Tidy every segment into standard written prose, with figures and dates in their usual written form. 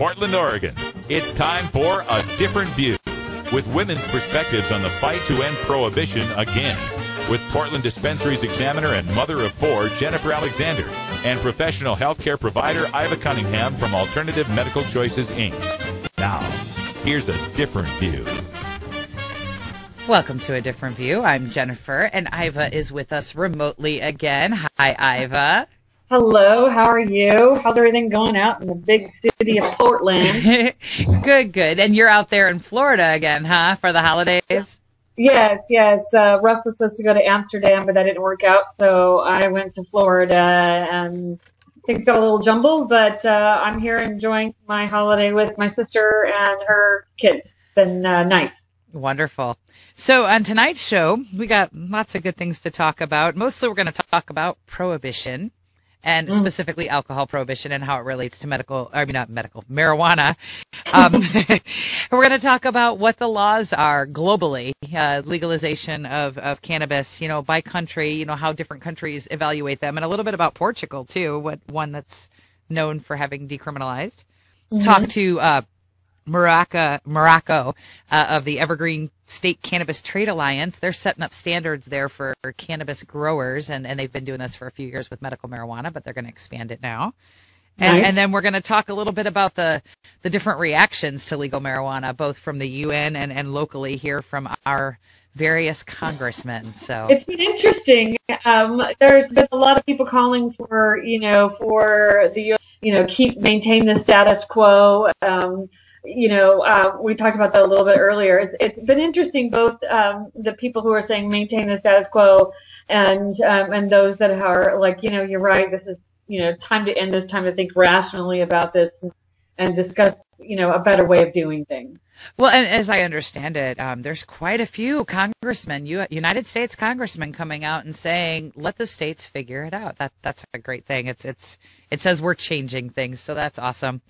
Portland, Oregon. It's time for A Different View, with women's perspectives on the fight to end prohibition again, with Portland Dispensaries Examiner and mother of four, Jennifer Alexander, and professional healthcare provider Iva Cunningham from Alternative Medical Choices, Inc. Now, here's A Different View. Welcome to A Different View. I'm Jennifer, and Iva is with us remotely again. Hi, Iva. Hello, how are you? How's everything going out in the big city of Portland? Good. And you're out there in Florida again, huh, for the holidays? Yes. Russ was supposed to go to Amsterdam, but that didn't work out, so I went to Florida, and things got a little jumbled, but I'm here enjoying my holiday with my sister and her kids. It's been nice. Wonderful. So on tonight's show, we got lots of good things to talk about. Mostly we're going to talk about prohibition. And specifically alcohol prohibition and how it relates to marijuana. We're going to talk about what the laws are globally, legalization of cannabis, by country, how different countries evaluate them, and a little bit about Portugal too, one that's known for having decriminalized. Talk to Morocco of the Evergreen State Cannabis Trade Alliance. They're setting up standards there for cannabis growers, and they've been doing this for a few years with medical marijuana, but they're going to expand it now. Nice. And then we're going to talk a little bit about the different reactions to legal marijuana, both from the UN and locally here from our various congressmen. So it's been interesting. There's been a lot of people calling for the maintain the status quo. We talked about that a little bit earlier. It's been interesting, both the people who are saying maintain the status quo and those that are like, you're right, this is, time to end this, time to think rationally about this and discuss, a better way of doing things. Well, and as I understand it, there's quite a few congressmen, United States congressmen coming out and saying, let the states figure it out. That's a great thing. It says we're changing things. So that's awesome.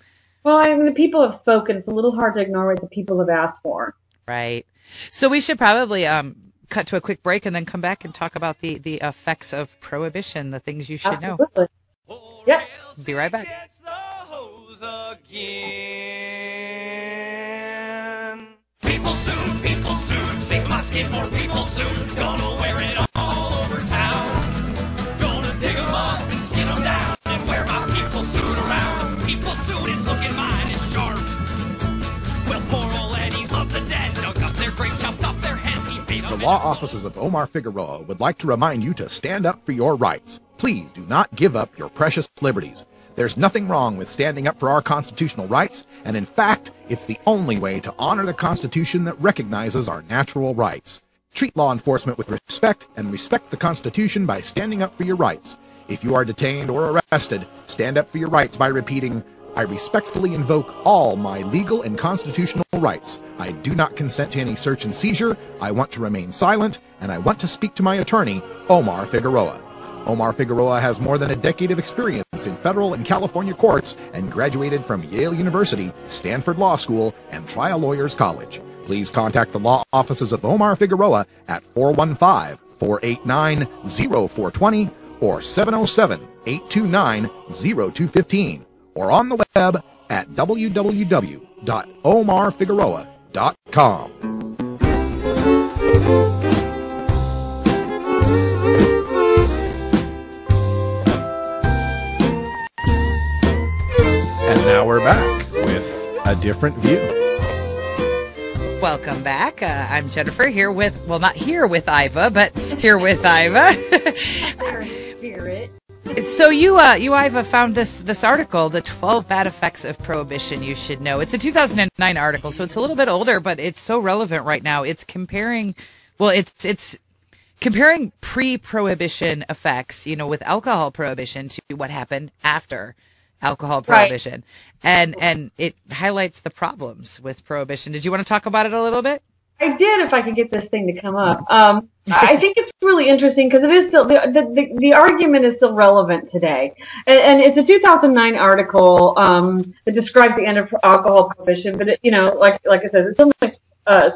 Well, the people have spoken. It's a little hard to ignore what the people have asked for. Right. So we should probably cut to a quick break and then come back and talk about the effects of prohibition, the things you should know. Yeah. Be right back. People soon, save my skin for people soon. Gonna wear it all over town. Gonna dig 'em up and skin 'em down and wear my people soon around. People soon is looking mine is sharp. Well, poor old Eddie of the dead dug up their grave, chopped off their heads, he beat 'em. The law offices of Omar Figueroa would like to remind you to stand up for your rights. Please do not give up your precious liberties. There's nothing wrong with standing up for our constitutional rights, and in fact, it's the only way to honor the Constitution that recognizes our natural rights. Treat law enforcement with respect and respect the Constitution by standing up for your rights. If you are detained or arrested, stand up for your rights by repeating, I respectfully invoke all my legal and constitutional rights. I do not consent to any search and seizure. I want to remain silent, and I want to speak to my attorney, Omar Figueroa. Omar Figueroa has more than a decade of experience in federal and California courts and graduated from Yale University, Stanford Law School, and Trial Lawyers College. Please contact the law offices of Omar Figueroa at 415-489-0420 or 707-829-0215 or on the web at www.omarfigueroa.com. And now we're back with A Different View. Welcome back. I'm Jennifer here with, not here with Iva, but here with Iva. So you Iva found this article, The 12 Bad Effects of Prohibition You Should Know. It's a 2009 article, so it's a little bit older, but it's so relevant right now. It's comparing pre-prohibition effects, with alcohol prohibition to what happened after alcohol prohibition. Right. And it highlights the problems with prohibition. Did you want to talk about it a little bit? I did, if I could get this thing to come up. I think it's really interesting because it is still, the argument is still relevant today. And it's a 2009 article that describes the end of alcohol prohibition, but like I said, it still makes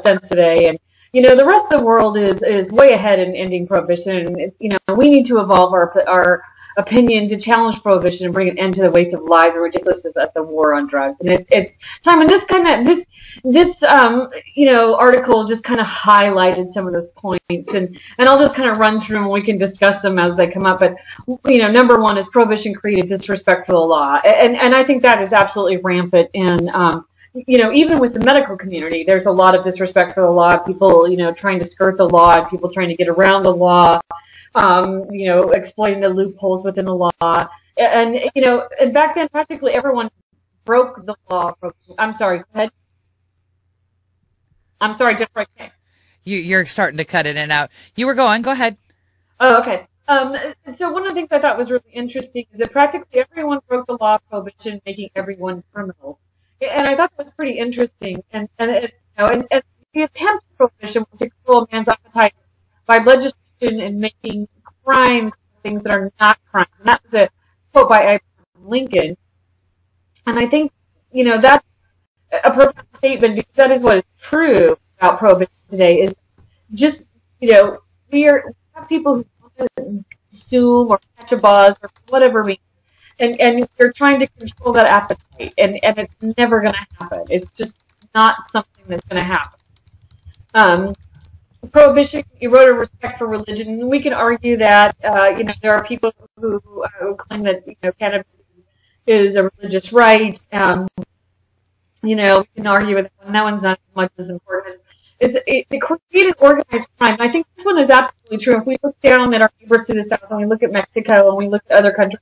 sense today. And the rest of the world is way ahead in ending prohibition. And we need to evolve our opinion to challenge prohibition and bring an end to the waste of lives and ridiculousness of the war on drugs. And it's time. And this article just kind of highlighted some of those points, and I'll just kind of run through them and we can discuss them as they come up. But number one is prohibition created disrespect for the law, and I think that is absolutely rampant in even with the medical community. There's a lot of disrespect for the law, people trying to skirt the law, and people trying to get around the law, exploiting the loopholes within the law, and back then practically everyone broke the law. I'm sorry, go ahead. I'm sorry, Jennifer. You're starting to cut in and out. You were going. Go ahead. Oh, okay. So one of the things I thought was really interesting is that practically everyone broke the law of prohibition, making everyone criminals. And I thought that was pretty interesting. And the attempt of prohibition was to control a man's appetite by legislation and making crimes things that are not crimes. And that was a quote by Abraham Lincoln. And I think, that's a profound statement, because that is what is true about prohibition today, is just, we have people who want to consume or catch a buzz or whatever means. And you're trying to control that appetite, and it's never going to happen. It's just not something that's going to happen. Prohibition eroded respect for religion, and we can argue that there are people who claim that cannabis is a religious right. We can argue with that one. That one's not as much as important. It's a created organized crime. And I think this one is absolutely true. If we look down at our neighbors to the south, and we look at Mexico, and we look at other countries,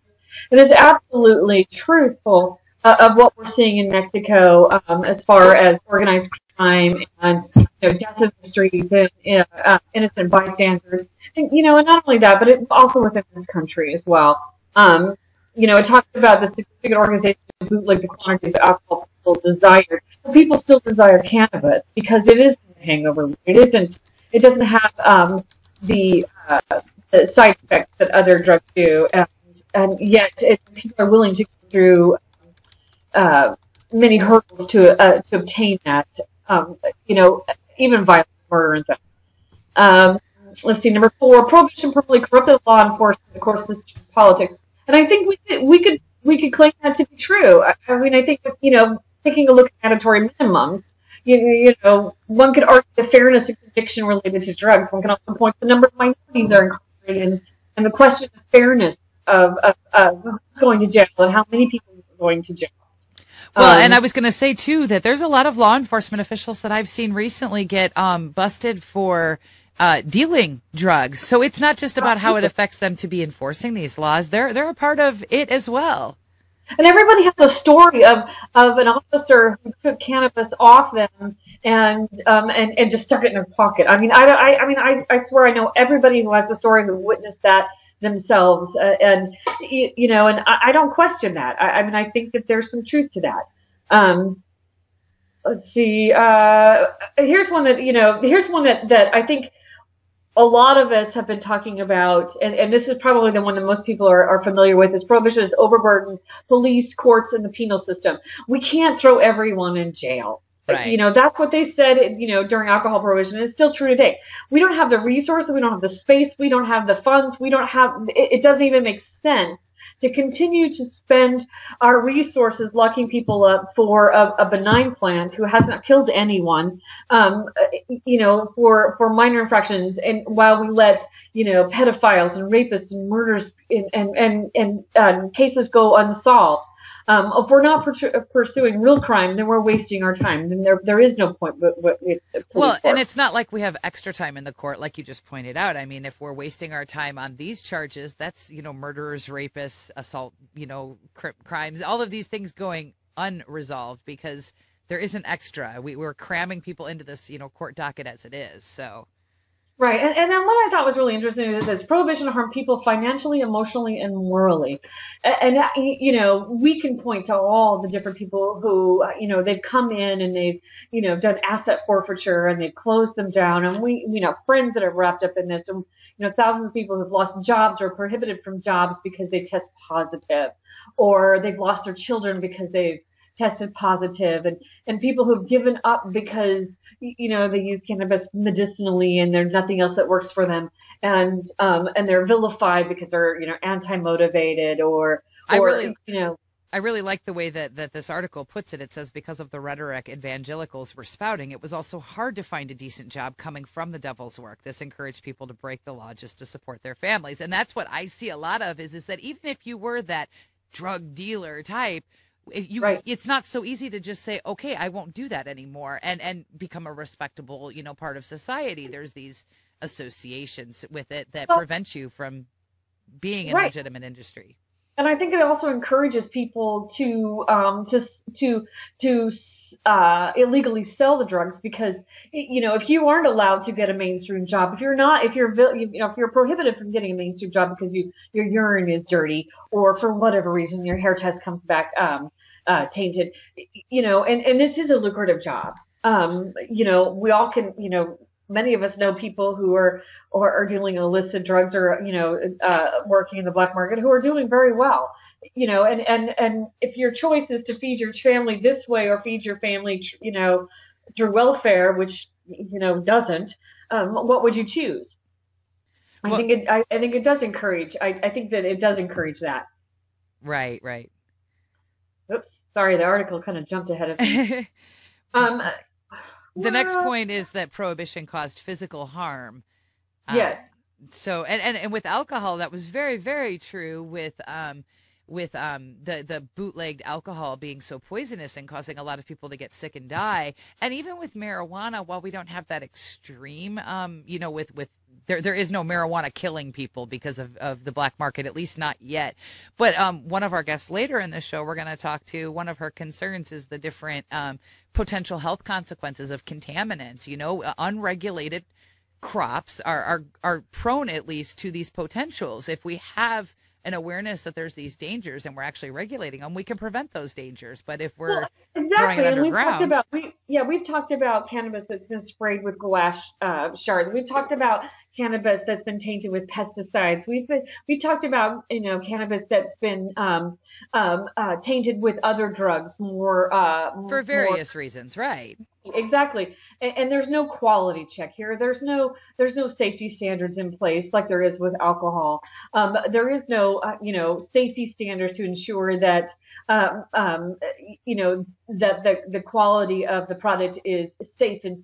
it is absolutely truthful of what we're seeing in Mexico as far as organized crime and death in the streets and innocent bystanders. And and not only that, but also within this country as well. It talks about the significant organization of bootleg the quantities of alcohol people desired. People still desire cannabis because it is a hangover. It doesn't have the side effects that other drugs do. And yet, people are willing to go through many hurdles to obtain that. Even violence, murder, and theft. Let's see. Number 4, prohibition permanently corrupted law enforcement, the court system, and politics. And I think we could claim that to be true. I think that, taking a look at mandatory minimums, one could argue the fairness of conviction related to drugs. One can also point the number of minorities are incarcerated, and the question of fairness of who's going to jail and how many people are going to jail. Well, and I was going to say, too, that there's a lot of law enforcement officials that I've seen recently get busted for dealing drugs. So it's not just about how it affects them to be enforcing these laws. They're a part of it as well. And everybody has a story of an officer who took cannabis off them and just stuck it in their pocket. I swear I know everybody who has a story who witnessed that themselves, and I don't question that. I think that there's some truth to that. Let's see. Here's one that I think a lot of us have been talking about, and this is probably the one that most people are familiar with, is prohibition has overburdened police, courts, and the penal system. We can't throw everyone in jail. Right. That's what they said, during alcohol prohibition. It's still true today. We don't have the resources. We don't have the space. We don't have the funds. It doesn't even make sense to continue to spend our resources locking people up for a benign plant who hasn't killed anyone, for minor infractions, and while we let, pedophiles and rapists and murders and cases go unsolved. If we're not pursuing real crime, then we're wasting our time. Then there is no point with police work. And it's not like we have extra time in the court, like you just pointed out. I mean, if we're wasting our time on these charges, that's, murderers, rapists, assault, crimes, all of these things going unresolved because there isn't extra. We're cramming people into this, court docket as it is. So. Right. And then what I thought was really interesting is this: prohibition harmed people financially, emotionally, and morally. And we can point to all the different people who, they've come in and they've, done asset forfeiture and they've closed them down. And we, friends that are wrapped up in this, and, thousands of people who've lost jobs or prohibited from jobs because they test positive, or they've lost their children because they've tested positive, and people who've given up because, they use cannabis medicinally and there's nothing else that works for them. And they're vilified because they're, anti-motivated I really like the way that this article puts it. It says, because of the rhetoric evangelicals were spouting, it was also hard to find a decent job coming from the devil's work. This encouraged people to break the law just to support their families. And that's what I see a lot of is that even if you were that drug dealer type, it's not so easy to just say, okay, I won't do that anymore and become a respectable, part of society. There's these associations with it that prevent you from being in a legitimate industry. And I think it also encourages people to illegally sell the drugs because, if you aren't allowed to get a mainstream job, if you're prohibited from getting a mainstream job because your urine is dirty or for whatever reason your hair test comes back tainted, and this is a lucrative job. We all can, many of us know people who are dealing illicit drugs or, working in the black market who are doing very well, and if your choice is to feed your family this way or feed your family, through welfare, which, doesn't, what would you choose? I think it does encourage, I think that it does encourage that. Right. Oops. Sorry. The article kind of jumped ahead of me. The next point is that prohibition caused physical harm. Yes. So, and with alcohol, that was very, very true with the bootlegged alcohol being so poisonous and causing a lot of people to get sick and die. And even with marijuana, while we don't have that extreme, there is no marijuana killing people because of the black market, at least not yet. But one of our guests later in the show, we're going to talk to, one of her concerns is the different potential health consequences of contaminants. Unregulated crops are prone at least to these potentials. If we have an awareness that there's these dangers and we're actually regulating them, we can prevent those dangers. But if we're throwing it underground, we've talked about cannabis that's been sprayed with glass shards. We've talked about cannabis that's been tainted with pesticides. We've talked about cannabis that's been tainted with other drugs for various reasons, right? Exactly. And there's no quality check here. There's no safety standards in place like there is with alcohol. There is no, safety standards to ensure that, that the quality of the product is safe and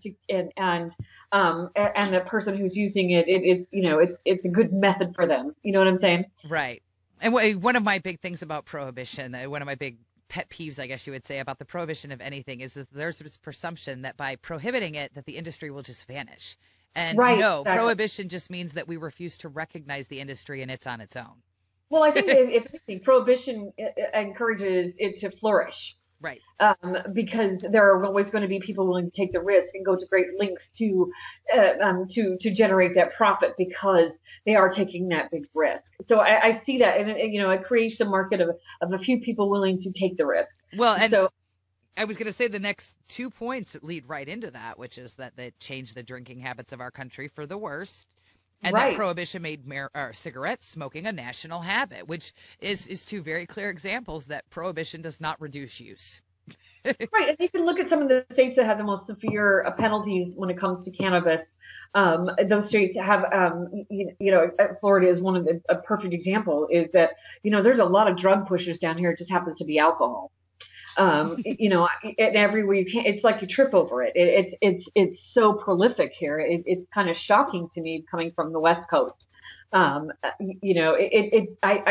the person who's using it's a good method for them. You know what I'm saying? Right. And one of my big things about prohibition, one of my big pet peeves, I guess you would say, about the prohibition of anything is that there's this presumption that by prohibiting it, that the industry will just vanish. And exactly. Prohibition just means that we refuse to recognize the industry and it's on its own. Well, I think if anything, prohibition encourages it to flourish. Right. Because there are always going to be people willing to take the risk and go to great lengths to generate that profit because they are taking that big risk. So I see that, and it creates a market of a few people willing to take the risk. Well, and so I was going to say the next 2 points lead right into that, which is that they changed the drinking habits of our country for the worst. And that prohibition made cigarette smoking a national habit, which is two very clear examples that prohibition does not reduce use. Right. And you can look at some of the states that have the most severe penalties when it comes to cannabis. Those states have, Florida is one of a perfect example is that, there's a lot of drug pushers down here. It just happens to be alcohol. And every week it's like you trip over it. It's so prolific here. It's kind of shocking to me coming from the West Coast. I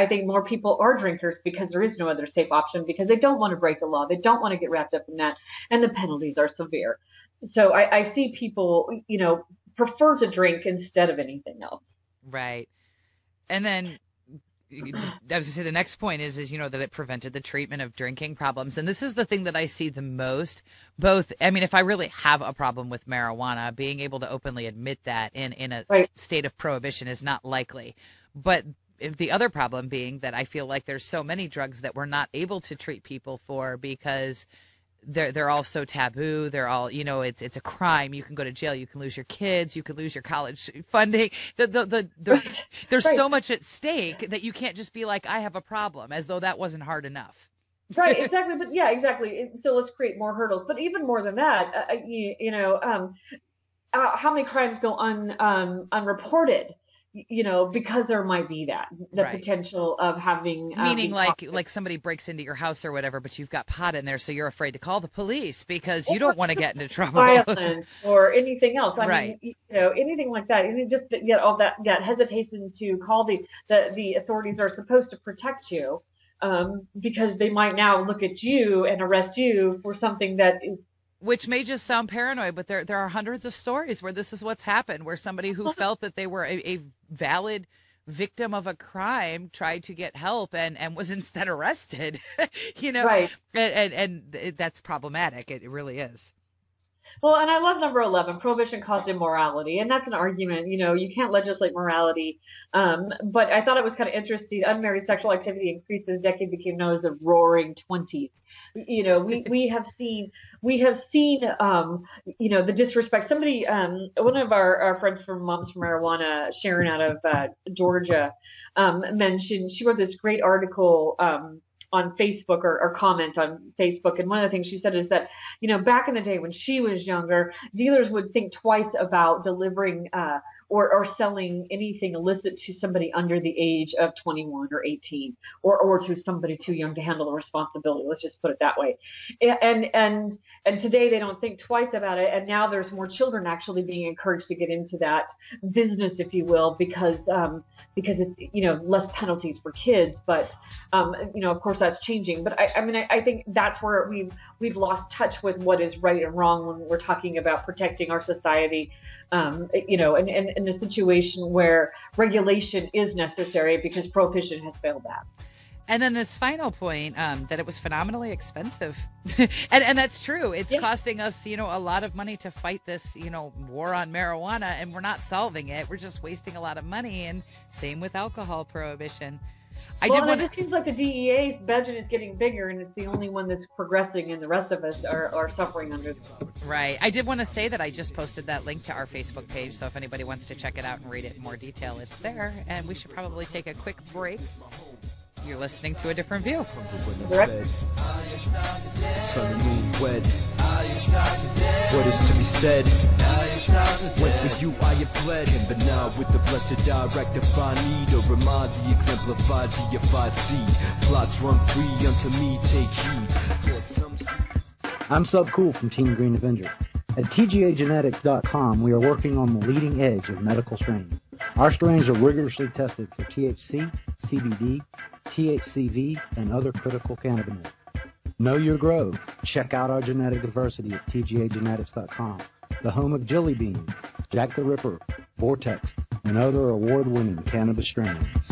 think more people are drinkers because there is no other safe option because they don't want to break the law. They don't want to get wrapped up in that. And the penalties are severe. So I see people, prefer to drink instead of anything else. Right. And then I was going to say the next point is that it prevented the treatment of drinking problems. And this is the thing that I see the most, if I really have a problem with marijuana, being able to openly admit that in a state of prohibition is not likely. But the other problem being that I feel like there's so many drugs that we're not able to treat people for because they're all so taboo. They're all, it's a crime. You can go to jail. You can lose your kids. You could lose your college funding. There's so much at stake that you can't just be like, I have a problem, as though that wasn't hard enough. Right, exactly. But yeah, exactly. So let's create more hurdles. But even more than that, how many crimes go unreported? Because there might be the Right. potential of having Meaning being like somebody breaks into your house or whatever, but you've got pot in there, so you're afraid to call the police because you don't want to get into trouble. violence or anything else. I Right. mean, anything like that. And just all that hesitation to call the authorities are supposed to protect you, because they might now look at you and arrest you for something that is. Which may just sound paranoid, but there are hundreds of stories where this is what's happened, where somebody who felt that they were a valid victim of a crime tried to get help and was instead arrested. Right. And that's problematic. It really is. Well, and I love number 11, prohibition caused immorality. And that's an argument, you can't legislate morality. But I thought it was kind of interesting. Unmarried sexual activity increased as the decade became known as the roaring 20s. We have seen, the disrespect. Somebody, one of our friends from Moms for Marijuana, Sharon out of Georgia, mentioned, she wrote this great article, on Facebook or comment on Facebook. And one of the things she said is that, back in the day when she was younger, dealers would think twice about delivering, or selling anything illicit to somebody under the age of 21 or 18 or to somebody too young to handle the responsibility. Let's just put it that way. And today they don't think twice about it. And now there's more children actually being encouraged to get into that business, if you will, because it's, less penalties for kids. But, of course, that's changing. But I think that's where we've lost touch with what is right and wrong when we're talking about protecting our society, in a situation where regulation is necessary because prohibition has failed that. And then this final point, that it was phenomenally expensive. and that's true. It's costing us, a lot of money to fight this, war on marijuana, and we're not solving it. We're just wasting a lot of money. And same with alcohol prohibition. It just seems like the DEA's budget is getting bigger, and it's the only one that's progressing, and the rest of us are suffering under this. Right. I did want to say that I just posted that link to our Facebook page, so if anybody wants to check it out and read it in more detail, it's there. And we should probably take a quick break. You're listening to A Different View. Correct. Sun and moon wed. What is to be said? Went with you I have fled him, but now with the blessed I rectify need or remind the exemplified deified seed. Plots run free unto me, take heed. I'm Sub Cool from Team Green Avenger. At TGAgenetics.com, we are working on the leading edge of medical strains. Our strains are rigorously tested for THC, CBD, THCV, and other critical cannabinoids. Know your grow. Check out our genetic diversity at TGAgenetics.com, the home of Jelly Bean, Jack the Ripper, Vortex, and other award-winning cannabis strains.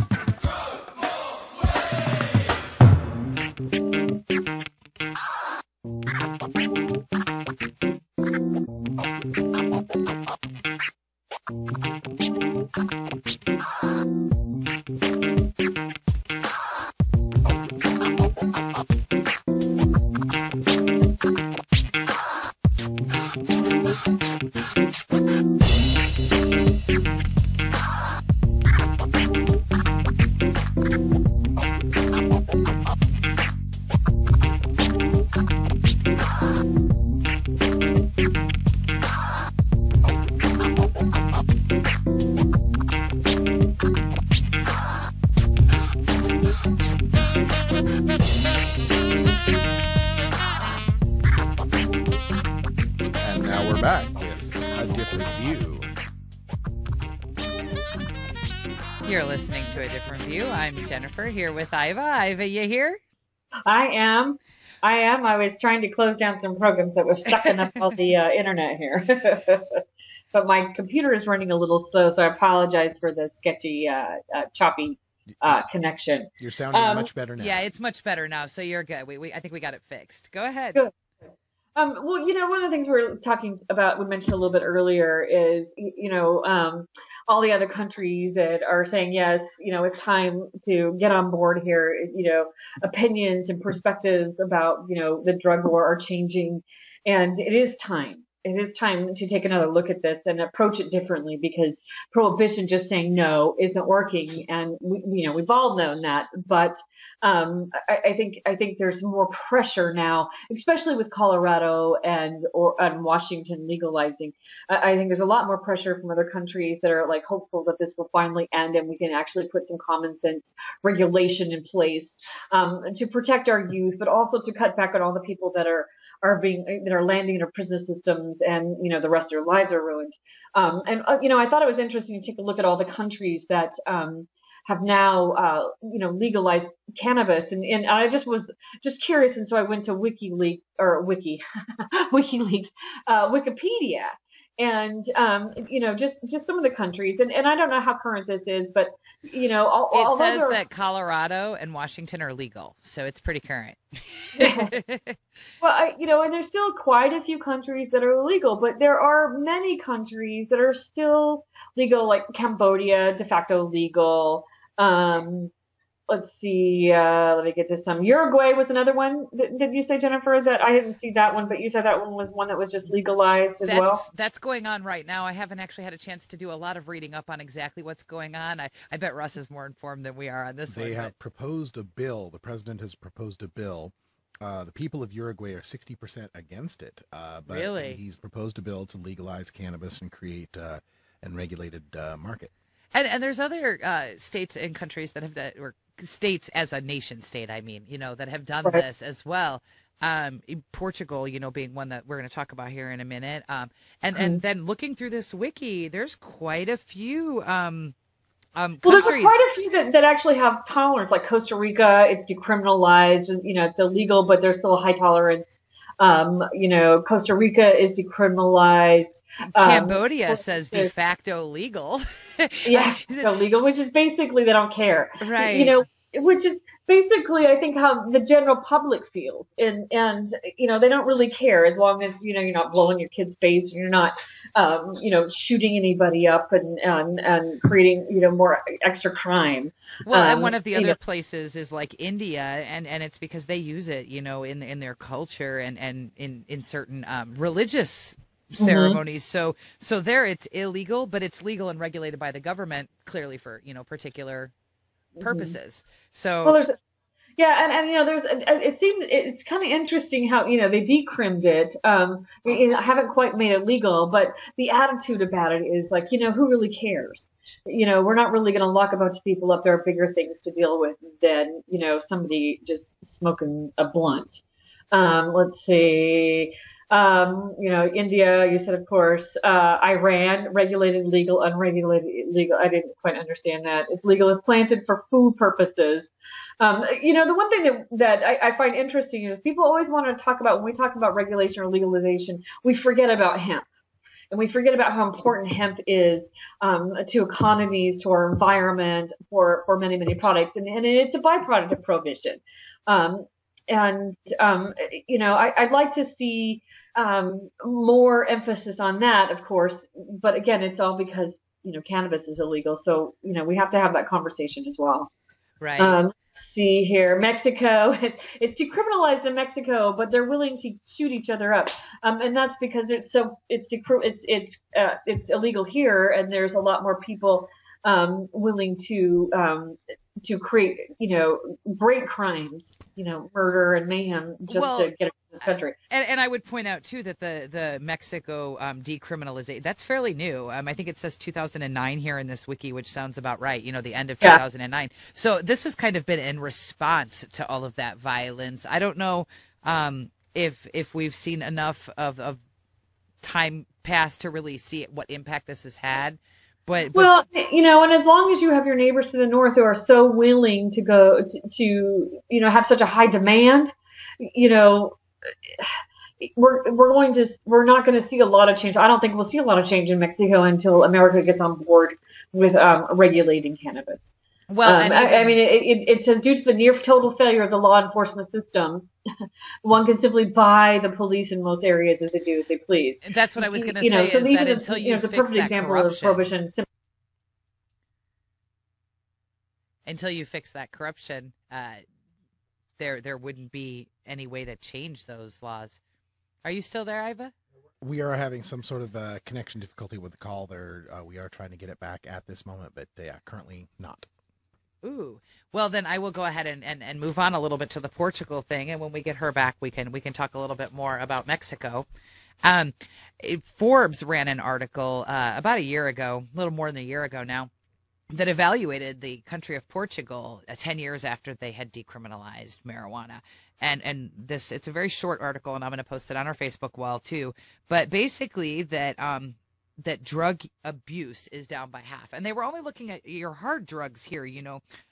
Back with A Different View. You're listening to A Different View. I'm Jennifer here with Iva. Iva, you here? I am. I was trying to close down some programs that were sucking up all the internet here. But my computer is running a little slow, so I apologize for the sketchy, choppy connection. You're sounding much better now. Yeah, it's much better now, so you're good. I think we got it fixed. Go ahead. Good. Well, one of the things we're talking about, we mentioned a little bit earlier, is, all the other countries that are saying, yes, it's time to get on board here. Opinions and perspectives about, the drug war are changing, and it is time. it is time to take another look at this and approach it differently, because prohibition, just saying no, isn't working, and we've all known that. But I think there's more pressure now, especially with Colorado and Washington legalizing. I think there's a lot more pressure from other countries that are like hopeful that this will finally end and we can actually put some common sense regulation in place to protect our youth, but also to cut back on all the people that are landing in our prison systems, and the rest of their lives are ruined. I thought it was interesting to take a look at all the countries that have now legalized cannabis, and I just was curious, and so I went to WikiLeaks WikiLeaks Wikipedia, and just some of the countries, and I don't know how current this is, but it says that Colorado and Washington are legal, so it's pretty current. Well, and there's still quite a few countries that are illegal, but there are many countries that are still legal, like Cambodia, de facto legal. Let's see, let me get to some. Uruguay was another one. Did you say, Jennifer, that I didn't see that one, but you said that one was one that was just legalized as well? That's going on right now. I haven't actually had a chance to do a lot of reading up on exactly what's going on. I bet Russ is more informed than we are on this one. They have proposed a bill. The president has proposed a bill. The people of Uruguay are 60% against it. But really? He's proposed a bill to legalize cannabis and create and regulated market. And there's other states and countries that have done, or states as a nation state, I mean, that have done this as well. Portugal, being one that we're going to talk about here in a minute. And then looking through this wiki, there's quite a few countries. Well, there's quite a few that actually have tolerance, like Costa Rica. It's decriminalized. It's illegal, but there's still a high tolerance. Costa Rica is decriminalized. Cambodia says de facto legal. Yeah, so legal, which is basically they don't care. Right. Which is basically, I think, how the general public feels. And they don't really care as long as, you're not blowing your kid's face, and you're not, shooting anybody up and creating, more extra crime. Well, and one of the other places is like India, and it's because they use it, in their culture and in certain religious ceremonies. Mm-hmm. So there it's illegal, but it's legal and regulated by the government, clearly for, particular purposes. So well, there's it's kind of interesting how they decrimmed it. I haven't quite made it legal, but the attitude about it is like, who really cares? We're not really going to lock a bunch of people up. There are bigger things to deal with than somebody just smoking a blunt. Let's see. India, you said, of course, Iran, regulated, legal, unregulated, legal. I didn't quite understand that. It's legal if planted for food purposes. The one thing that I find interesting is people always want to talk about, when we talk about regulation or legalization, we forget about hemp. And we forget about how important hemp is to economies, to our environment, for many, many products. And it's a byproduct of prohibition. I'd like to see more emphasis on that, of course. But again, it's all because, cannabis is illegal. So, we have to have that conversation as well. Right. Let's see here. Mexico, it's decriminalized in Mexico, but they're willing to shoot each other up. And that's because it's illegal here, and there's a lot more people willing to create, great crimes, murder and mayhem to get in this country. And I would point out too that the Mexico decriminalization, that's fairly new. I think it says 2009 here in this wiki, which sounds about right. The end of 2009. So this has kind of been in response to all of that violence. I don't know if we've seen enough of time pass to really see what impact this has had. But and as long as you have your neighbors to the north who are so willing to go to have such a high demand, we're not going to see a lot of change. I don't think we'll see a lot of change in Mexico until America gets on board with regulating cannabis. Well, it says due to the near total failure of the law enforcement system, one can simply buy the police in most areas as they do as they please. And that's what I was going to say. So is that until you the fix perfect that example corruption, of prohibition. Until you fix that corruption, there wouldn't be any way to change those laws. Are you still there, Iva? We are having some sort of connection difficulty with the call there. We are trying to get it back at this moment, but currently not. Ooh. Well, then I will go ahead and move on a little bit to the Portugal thing, and when we get her back, we can talk a little bit more about Mexico. Forbes ran an article about a year ago, a little more than a year ago now, that evaluated the country of Portugal 10 years after they had decriminalized marijuana. And this, it's a very short article, and I'm going to post it on our Facebook wall too. But basically that drug abuse is down by half. And they were only looking at your hard drugs here,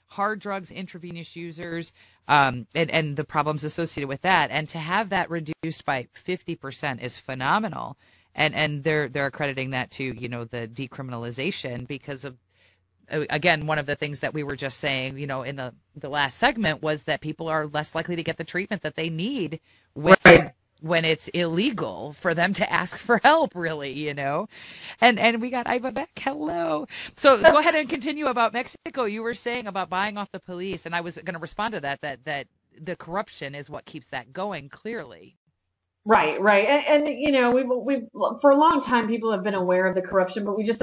hard drugs, intravenous users, and the problems associated with that. And to have that reduced by 50% is phenomenal. And they're accrediting that to, the decriminalization because of, again, one of the things that we were just saying, in the last segment was that people are less likely to get the treatment that they need when it's illegal for them to ask for help, really, And we got Iva back. Hello. So go ahead and continue about Mexico. You were saying about buying off the police, and I was going to respond to that the corruption is what keeps that going, clearly. Right. And we've for a long time, people have been aware of the corruption, but we just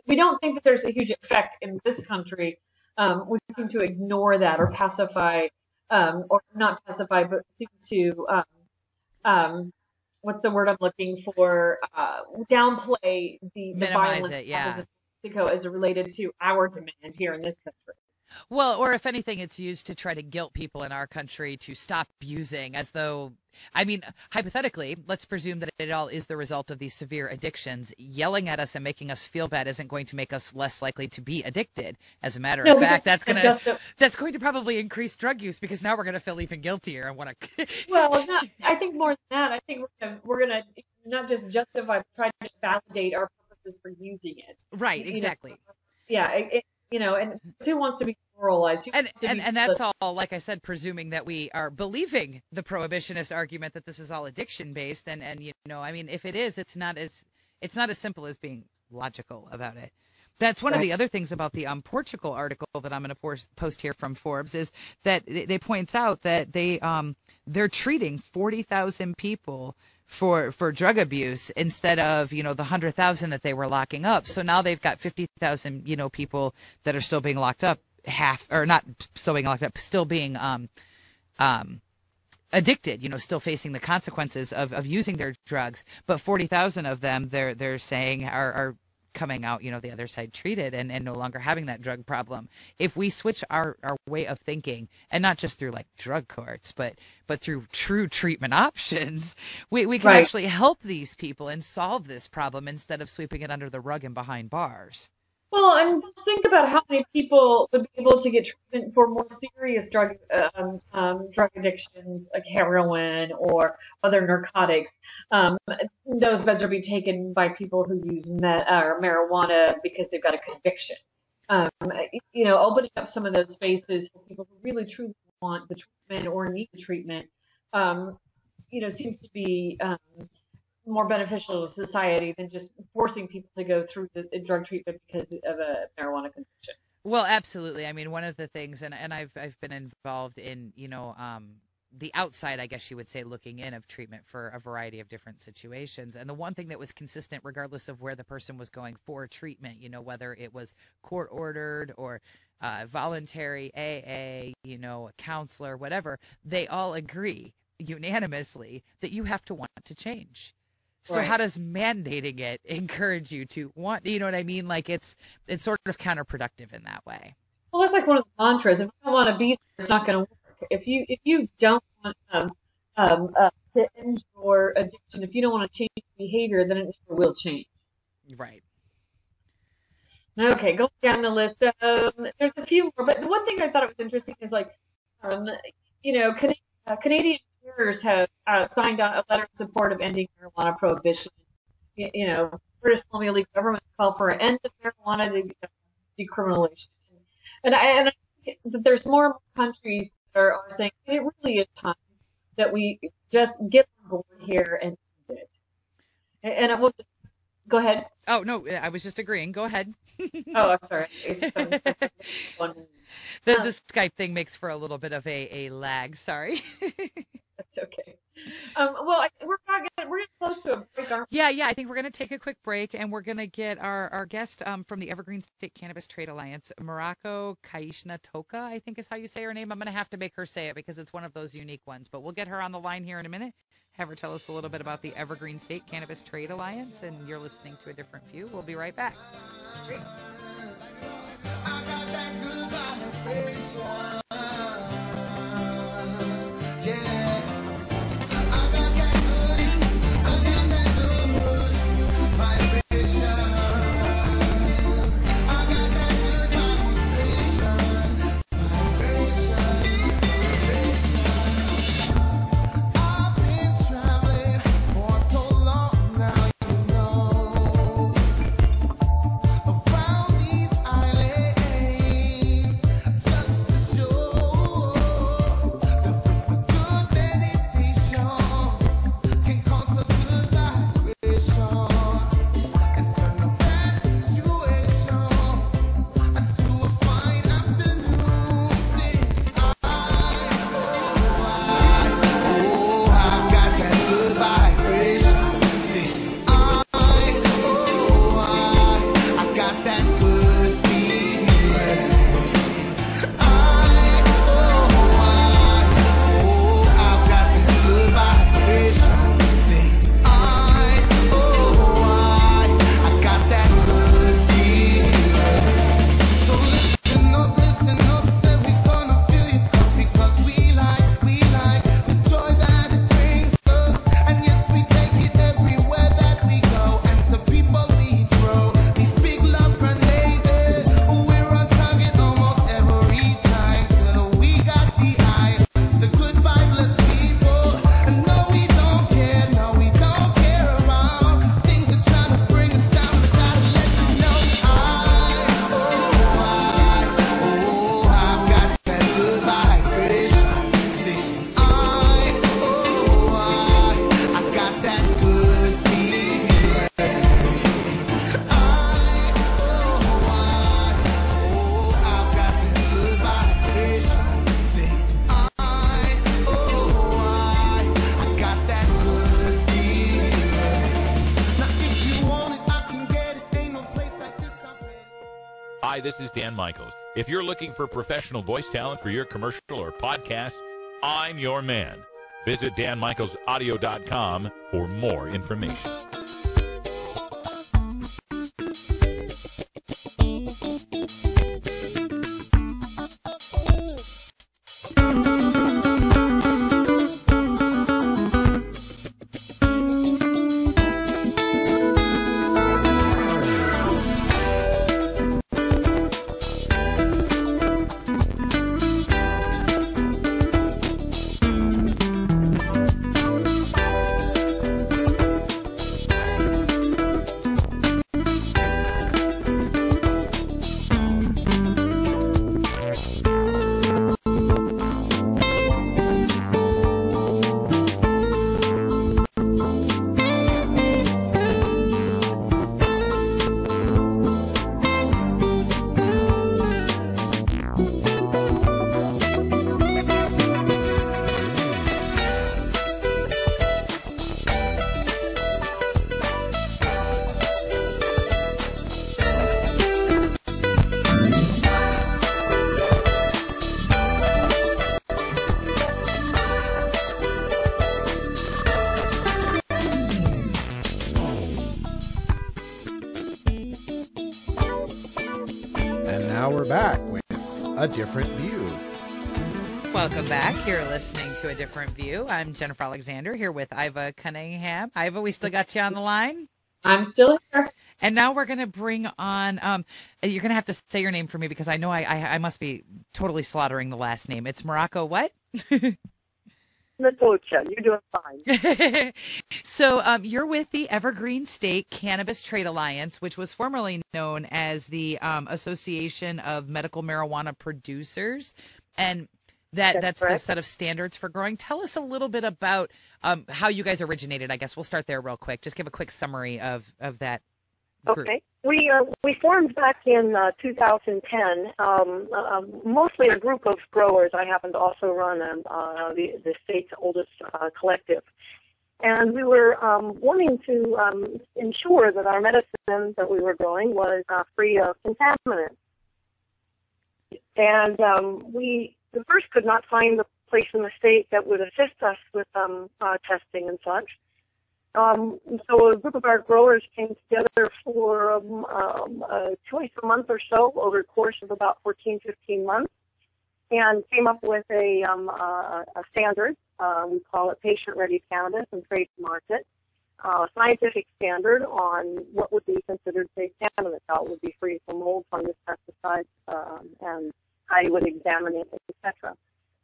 we don't think that there's a huge effect in this country. We seem to ignore that or pacify, or not pacify, but seem to, what's the word I'm looking for? Downplay the violence in Mexico as related to our demand here in this country. Well, or if anything, it's used to try to guilt people in our country to stop using, as though, hypothetically, let's presume that it all is the result of these severe addictions. Yelling at us and making us feel bad isn't going to make us less likely to be addicted. As a matter of fact, that's going to probably increase drug use because now we're going to feel even guiltier and want to. Well, I think more than that. I think we're going to not just justify, but try to validate our purposes for using it. Right. Exactly. And who wants to be moralized? And that's all, like I said, presuming that we are believing the prohibitionist argument that this is all addiction based. And if it is, it's not as simple as being logical about it. That's one of the other things about the Portugal article that I'm going to post here from Forbes is that they points out that they're treating 40,000 people for drug abuse instead of, the 100,000 that they were locking up. So now they've got 50,000, people that are still being locked up, still being addicted, still facing the consequences of using their drugs. But 40,000 of them, they're saying are coming out, the other side treated and no longer having that drug problem. If we switch our way of thinking, and not just through like drug courts, but through true treatment options, we can actually help these people and solve this problem instead of sweeping it under the rug and behind bars. Well, and just think about how many people would be able to get treatment for more serious drug addictions like heroin or other narcotics. Those beds are being taken by people who use marijuana because they've got a conviction. Opening up some of those spaces for people who really truly want the treatment or need the treatment, seems to be more beneficial to society than just forcing people to go through the drug treatment because of a marijuana conviction. Well, absolutely. I mean, one of the things, and I've been involved in, the outside, I guess you would say, looking in of treatment for a variety of different situations. And the one thing that was consistent, regardless of where the person was going for treatment, whether it was court ordered or voluntary AA, a counselor, whatever, they all agree unanimously that you have to want to change. So how does mandating it encourage you to want, you know what I mean? Like it's sort of counterproductive in that way. Well, that's like one of the mantras. If you don't want to be there, it's not going to work. If you don't want to end your addiction, if you don't want to change behavior, then it never will change. Right. Okay, going down the list. There's a few more, but the one thing I thought it was interesting is Canadian have signed on a letter in support of ending marijuana prohibition. British Columbia legal government called for an end to marijuana decriminalization. And I think that there's more and more countries that are saying it really is time that we just get on board here and end it. And it was, go ahead. Oh, no, I was just agreeing. Go ahead. Oh, I'm sorry. The Skype thing makes for a little bit of a lag. Sorry. That's okay. Well, we're getting close to a break, aren't we? Yeah. I think we're going to take a quick break, and we're going to get our guest from the Evergreen State Cannabis Trade Alliance, Morocco Kaishna Toka, I think is how you say her name. I'm going to have to make her say it because it's one of those unique ones. But we'll get her on the line here in a minute. Have her tell us a little bit about the Evergreen State Cannabis Trade Alliance, and you're listening to A Different View. We'll be right back. Great. I got that good vibration. Yeah. I got that good vibration. I got that good vibration. I've been traveling for so long now, you know. Around these islands, just to show that with a good meditation can cause a good vibration and turn a bad situation into a fine afternoon. Sing, I've got that good vibration. Sing, I got that good feeling. I've got that good vibration. Say, I got that good feeling. So listen up, say we gonna feel you up because we like the joy that it brings us. And yes, we take it everywhere that we go. And to people we throw these big love grenades. We're on target almost every time. So we got the eye for the good vibeless people. And no, we don't care about things that try to bring us down. I gotta let you know, I've got that good vibration. See, I got that good feeling. I've got that good vibration. See, I got that good feeling. Now if you want it, I can get it. Ain't no place like this I've been. Hi, this is Dan Michaels. If you're looking for professional voice talent for your commercial or podcast, I'm your man. Visit danmichaelsaudio.com for more information. Now we're back with A Different View. Welcome back. You're listening to A Different View. I'm Jennifer Alexander here with Iva Cunningham. Iva, we still got you on the line? I'm still here. And now we're going to bring on, you're going to have to say your name for me because I know I must be totally slaughtering the last name. It's Morocco what? Matocha, you're doing fine. So you're with the Evergreen State Cannabis Trade Alliance, which was formerly known as the Association of Medical Marijuana Producers. And that's the set of standards for growing. Tell us a little bit about how you guys originated. I guess we'll start there real quick. Just give a quick summary of that. group? Okay. We formed back in 2010, mostly a group of growers. I happen to also run the state's oldest collective. And we were wanting to ensure that our medicine that we were growing was free of contaminants. And we first could not find the place in the state that would assist us with testing and such. So a group of our growers came together for twice a month or so over the course of about 14, 15 months and came up with a standard. We call it patient-ready cannabis and trademark it. Scientific standard on what would be considered safe cannabis, how it would be free from mold, fungus, pesticides, and how you would examine it, etc.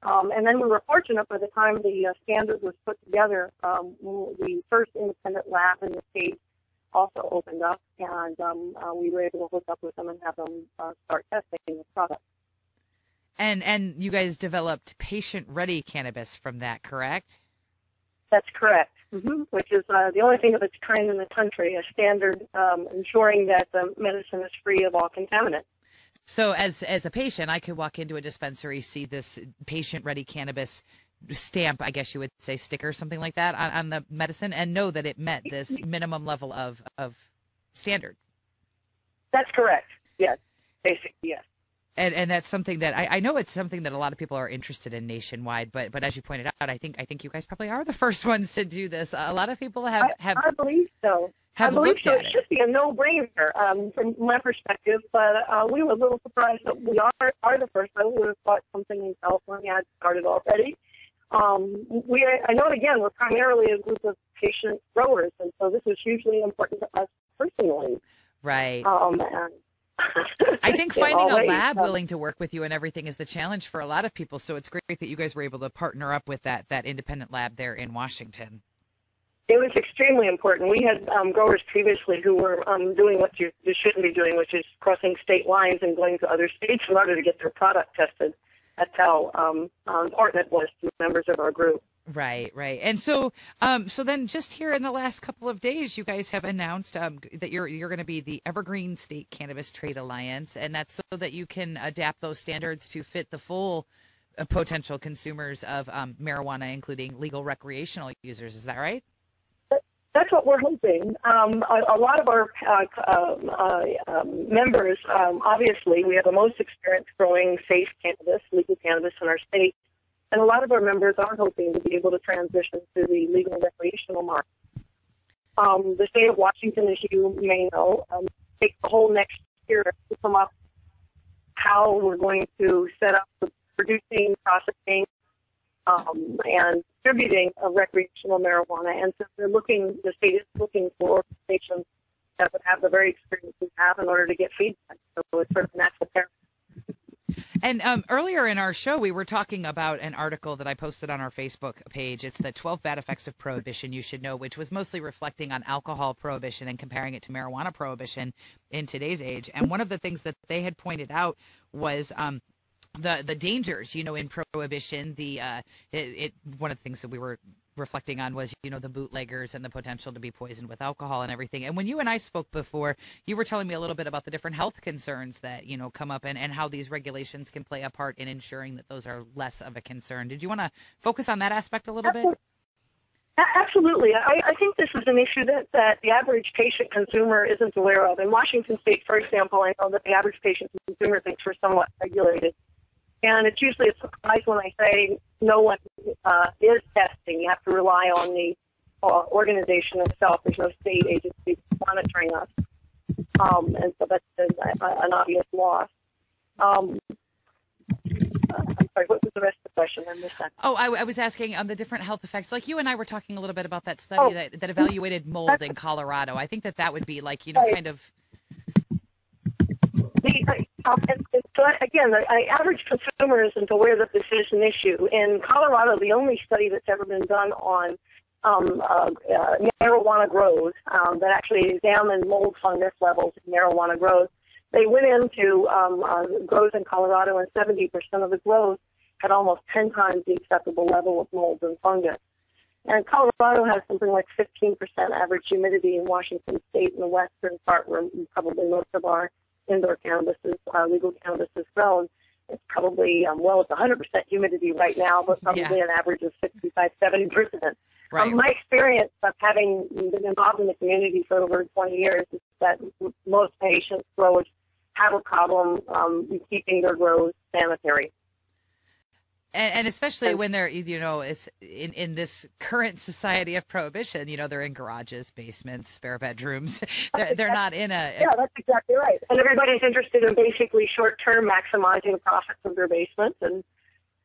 And then we were fortunate by the time the standard was put together, the first independent lab in the state also opened up, and we were able to hook up with them and have them start testing the product. And you guys developed patient-ready cannabis from that, correct? That's correct, which is the only thing of its kind in the country, a standard ensuring that the medicine is free of all contaminants. So as a patient, I could walk into a dispensary, see this patient-ready cannabis stamp, I guess you would say, sticker, something like that, on the medicine, and know that it met this minimum level of standard. That's correct. Yes. Basically, yes. And that's something that I know it's something that a lot of people are interested in nationwide, but as you pointed out, I think you guys probably are the first ones to do this. A lot of people have I believe so. Have I believe looked so. at It should be a no-brainer from my perspective, but we were a little surprised that we are the first. I would have thought something in California had started already. I know, again, we're primarily a group of patient growers, and so this was hugely important to us personally. Right. And I think finding a lab willing to work with you and everything is the challenge for a lot of people, so it's great that you guys were able to partner up with that independent lab there in Washington. It was extremely important. We had growers previously who were doing what you shouldn't be doing, which is crossing state lines and going to other states in order to get their product tested. That's how important it was to members of our group. Right. And so then just here in the last couple of days, you guys have announced that you're going to be the Evergreen State Cannabis Trade Alliance, and that's so that you can adapt those standards to fit the full potential consumers of marijuana, including legal recreational users. Is that right? That's what we're hoping. A lot of our members, obviously, we have the most experience growing safe cannabis, legal cannabis in our state, and a lot of our members are hoping to be able to transition to the legal recreational market. The state of Washington, as you may know, takes the whole next year to come up how we're going to set up the producing, processing, and distributing of recreational marijuana. And so the state is looking for organizations that would have the very experience we have in order to get feedback. So it's sort of natural paradigm. And earlier in our show, we were talking about an article that I posted on our Facebook page. It's the 12 Bad Effects of Prohibition You Should Know, which was mostly reflecting on alcohol prohibition and comparing it to marijuana prohibition in today's age. And one of the things that they had pointed out was the dangers, in prohibition. One of the things that we were reflecting on was, the bootleggers and the potential to be poisoned with alcohol and everything. And when you and I spoke before, you were telling me a little bit about the different health concerns that, come up and how these regulations can play a part in ensuring that those are less of a concern. Did you want to focus on that aspect a little bit? Absolutely. I think this is an issue that the average patient consumer isn't aware of. In Washington State, for example, I know that the average patient consumer thinks we're somewhat regulated. And it's usually a surprise when I say no one is testing. You have to rely on the organization itself. There's no state agency monitoring us. And so that's an obvious loss. I'm sorry, what was the rest of the question? I missed that. Oh, I was asking on the different health effects. Like you and I were talking a little bit about that study that evaluated mold in Colorado. I think that would be like, kind of... So again, the average consumer isn't aware that this is an issue. In Colorado, the only study that's ever been done on marijuana grows that actually examined mold fungus levels in marijuana grows, they went into grows in Colorado, and 70% of the grows had almost 10 times the acceptable level of mold and fungus. And Colorado has something like 15% average humidity in Washington State in the western part, where probably most of our indoor cannabis is, legal cannabis is grown. It's probably, it's 100% humidity right now, but probably an average of 65, 70%. Right. My experience of having been involved in the community for over 20 years is that most patients, growers, have a problem keeping their grows sanitary. And especially when they're, it's in this current society of prohibition, they're in garages, basements, spare bedrooms. They're not in a. Yeah, that's exactly right. And everybody's interested in basically short-term maximizing the profits of their basements, and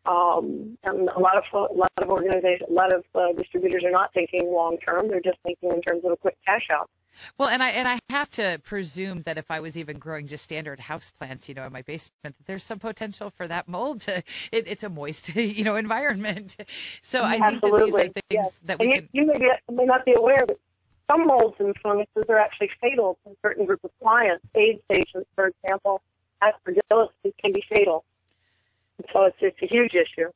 a lot of organizations, a lot of distributors are not thinking long-term. They're just thinking in terms of a quick cash out. Well, and I have to presume that if I was even growing just standard house plants, in my basement, that there's some potential for that mold to. It's a moist, environment. So I think that these are things that we can. You may not be aware, but some molds and funguses are actually fatal to a certain group of clients. AIDS patients, for example, aspergillosis can be fatal. So it's a huge issue.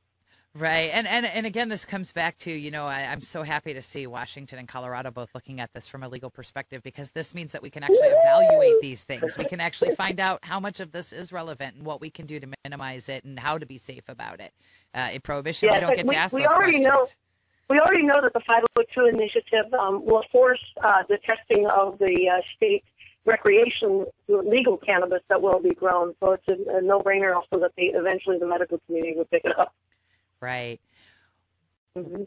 Right. And again, this comes back to, I'm so happy to see Washington and Colorado both looking at this from a legal perspective, because this means that we can actually evaluate these things. We can actually find out how much of this is relevant and what we can do to minimize it and how to be safe about it. In prohibition, we don't get to ask those questions. We already know that the 502 initiative will force the testing of the state recreation legal cannabis that will be grown. So it's a no-brainer also that eventually the medical community will pick it up. Right. Mm-hmm.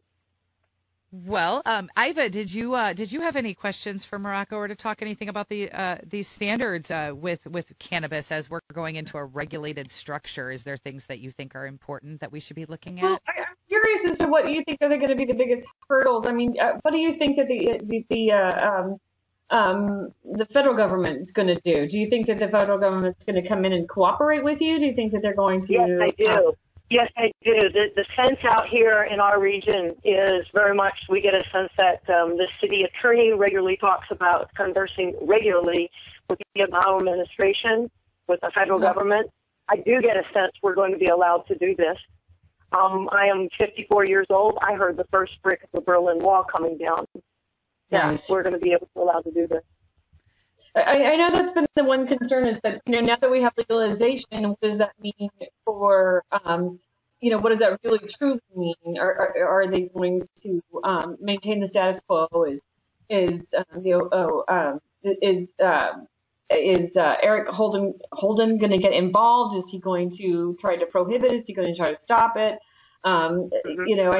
Well, Iva, did you have any questions for Morocco, or to talk anything about these standards with cannabis as we're going into a regulated structure? Is there things that you think are important that we should be looking at? Well, I'm curious as to what you think are going to be the biggest hurdles. I mean, what do you think that the federal government is going to do? Do you think that the federal government is going to come in and cooperate with you? Do you think that they're going to? Yes, I do. Yes, I do. The sense out here in our region is very much, we get a sense that the city attorney regularly talks about conversing regularly with the Obama administration, with the federal government. I do get a sense we're going to be allowed to do this. I am 54 years old. I heard the first brick of the Berlin Wall coming down. Nice. Yeah, we're going to be allowed to do this. I know that's been the one concern, is that, now that we have legalization, what does that mean for, what does that really truly mean? Are they going to maintain the status quo? Is Eric Holden going to get involved? Is he going to try to prohibit it? Is he going to try to stop it? I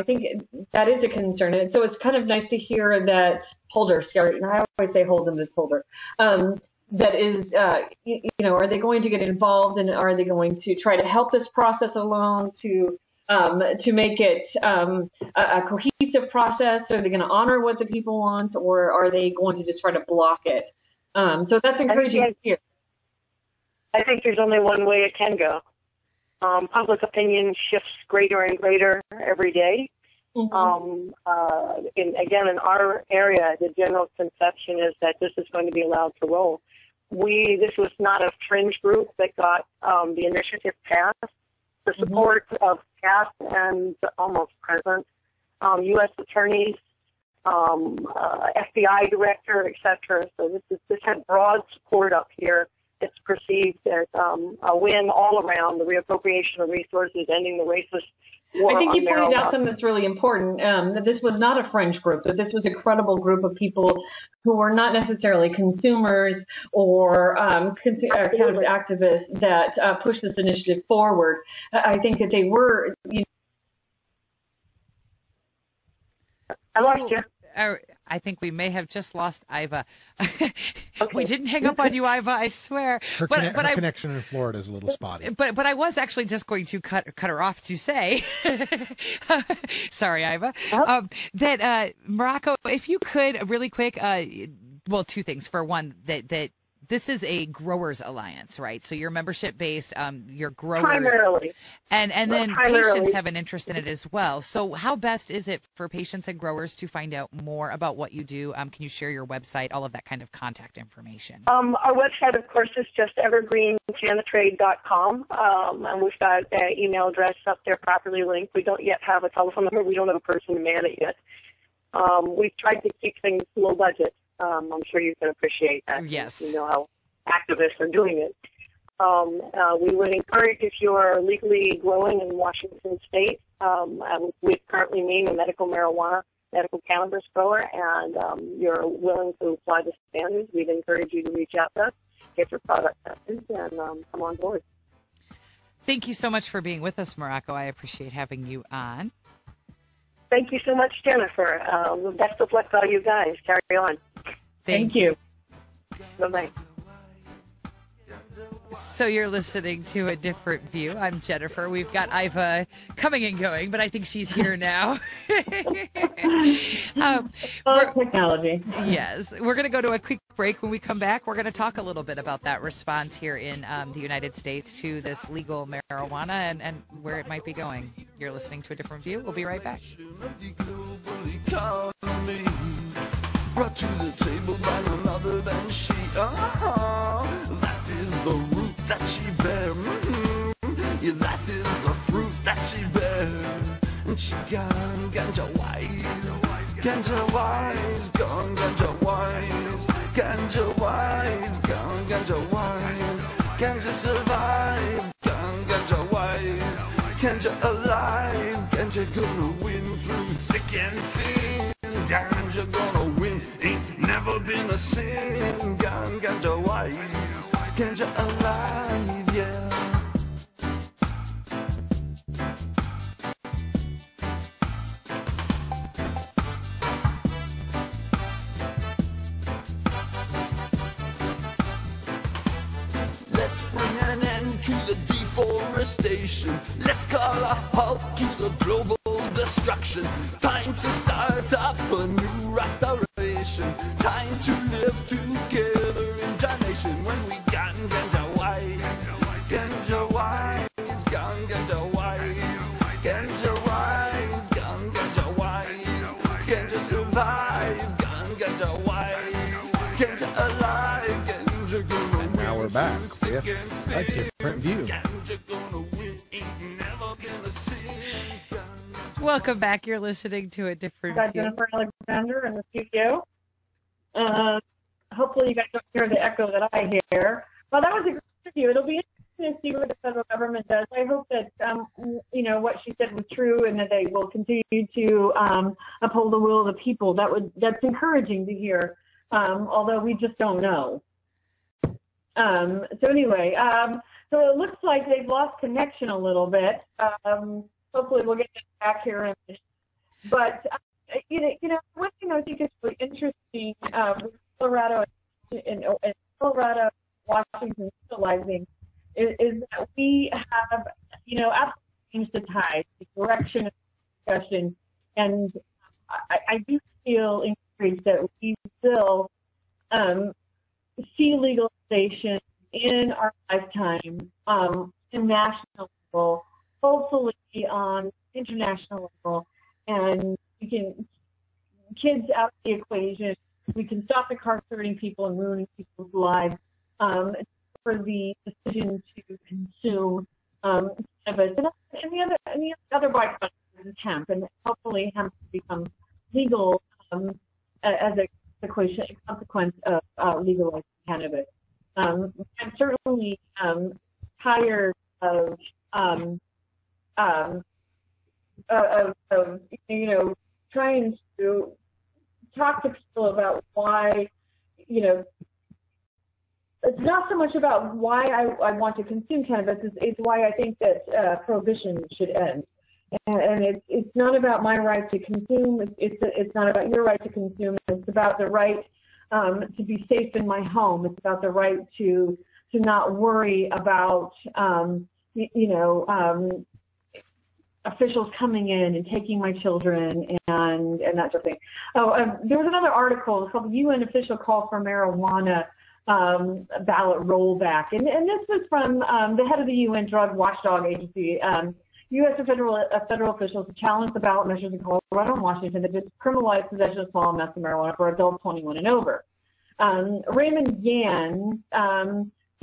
think that is a concern. And so it's kind of nice to hear that Holder, and I always say Holden, it's Holder, that is, are they going to get involved, and are they going to try to help this process along to make it a cohesive process? Are they going to honor what the people want, or are they going to just try to block it? So that's encouraging to hear. I think there's only one way it can go. Public opinion shifts greater and greater every day. Mm-hmm. In our area, the general conception is that this is going to be allowed to roll. This was not a fringe group that got the initiative passed. The support of past and almost present U.S. attorneys, FBI director, etc. So this had broad support up here. It's perceived as a win all around, the reappropriation of resources, ending the racist war. I think you pointed out something that's really important, that this was not a fringe group, that this was a credible group of people who were not necessarily consumers or cannabis activists that pushed this initiative forward. I think that they were. I lost you. I think we may have just lost Iva. Okay. We didn't hang up on you, Iva, I swear. Her connection in Florida is a little spotty. But I was actually just going to cut her off to say, sorry, Iva, that Morocco, if you could really quick, two things. For one, that this is a growers alliance, right? So you're membership based, your growers primarily, and then patients have an interest in it as well. So how best is it for patients and growers to find out more about what you do? Can you share your website, all of that kind of contact information? Our website, of course, is just evergreencannatrade.com, and we've got an email address up there properly linked. We don't yet have a telephone number. We don't have a person to man it yet. we've tried to keep things low budget. I'm sure you can appreciate that. Yes. You know how activists are doing it. We would encourage, if you are legally growing in Washington State, we currently name a medical cannabis grower, and you're willing to apply the standards, we'd encourage you to reach out to us, get your product tested, and come on board. Thank you so much for being with us, Morocco. I appreciate having you on. Thank you so much, Jennifer. Best of luck to all you guys. Carry on. Thank you. Bye-bye. So you're listening to A Different View. I'm Jennifer. We've got Iva coming and going, but I think she's here now. Technology. Yes. We're going to go to a quick break. When we come back, we're going to talk a little bit about that response here in the United States to this legal marijuana and where it might be going. You're listening to A Different View. We'll be right back. Brought to the table by none other than she. That is the root that she bear. Yeah, that is the fruit that she bear. And she gone ganja wise, ganja wise, gone ganja wise, ganja wise, gone ganja wise, ganja survive, gone ganja wise, ganja alive, ganja gonna win through thick and thin. Ganja gonna win, ain't never been a sin. Ganja wise, ganja alive, yeah. Let's bring an end to the deforestation. Let's call a halt to the global destruction. Time to start up a new restoration. Time to live together in our nation. When we got ganja wise, ganja wise, ganja wise, ganja wise, ganja wise, ganja survive, ganja wise, ganja alive, ganja gonna win. Now we're back with A Different View. Ganja gonna win, ain't never been a sin. Welcome back. You're listening to A Different Got View. Jennifer Alexander in the studio. Hopefully you guys don't hear the echo that I hear. Well, that was a great interview. It'll be interesting to see what the federal government does. I hope that, what she said was true and that they will continue to uphold the will of the people. That's encouraging to hear, although we just don't know. So anyway, so it looks like they've lost connection a little bit. Hopefully we'll get back here in a minute. But, one thing I think is really interesting, Colorado and Washington legalizing is that we have, absolutely changed the tide, the direction of discussion. And I do feel encouraged that we still see legalization in our lifetime, in national level, hopefully on international level, and we can kids out of the equation. We can stop incarcerating people and ruining people's lives for the decision to consume cannabis and the other byproduct is hemp, and hopefully hemp becomes legal as a consequence of legalizing cannabis. I'm certainly tired of trying to talk to people about why, it's not so much about why I want to consume cannabis, it's why I think that prohibition should end. And it's not about my right to consume, it's not about your right to consume, it's about the right to be safe in my home, it's about the right to not worry about, officials coming in and taking my children and that sort of thing. There was another article called "The UN Official Call for Marijuana Ballot Rollback," and this was from the head of the UN Drug Watchdog Agency. U.S. federal officials challenged the ballot measures in Colorado and Washington that criminalize possession of small amounts of marijuana for adults 21 and over. Raymond Gann